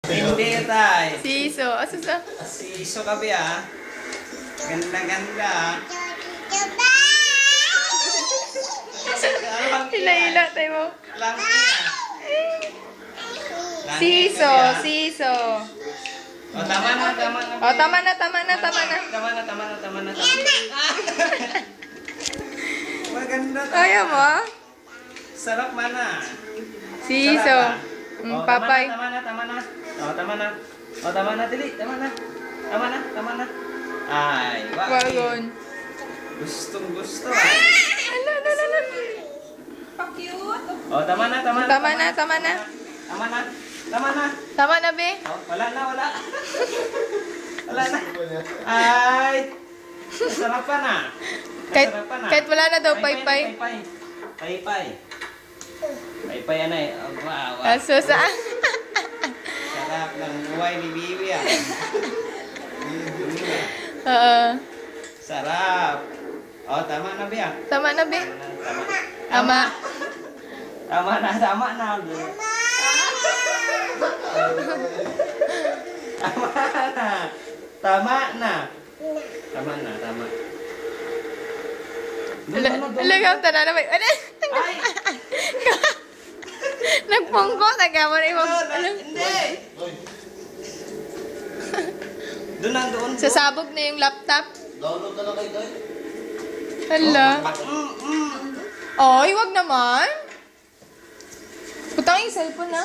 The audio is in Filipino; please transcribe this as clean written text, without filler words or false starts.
Hindi tayo. Siso. Asa sa? Siso ka ba? Ganda-ganda. Hila-hila tayo mo. Langit niya. Siso. Siso. O, tama na. O, tama na. Maganda. Kaya mo? Sarap mana. Siso. Papay. Tama na. O, tama na, Tili. Tama na. Ay, Wagon. Gustong gusto ay. Ala. Pa-cute. O, tama na. Tama na, be. Oh, wala na. Wala na. Ay, sarapan na. Kahit wala na daw, paypay. Paypay, anay. Oh, wow. Aso sa... Sarap ng buhay ni Bibi ah. Oo. Sarap. Oh, tama na, Bia. Tama na, be. Tama. Tama. Tama na. Tama. Lagam tanan na ba? Ano? Ay! Nagpungko, tagamo na ibang... Hindi! Doon. Sasabog na yung laptop. Download na lang kayo doon. Hala. Ay, wag naman. Putang yung cellphone na.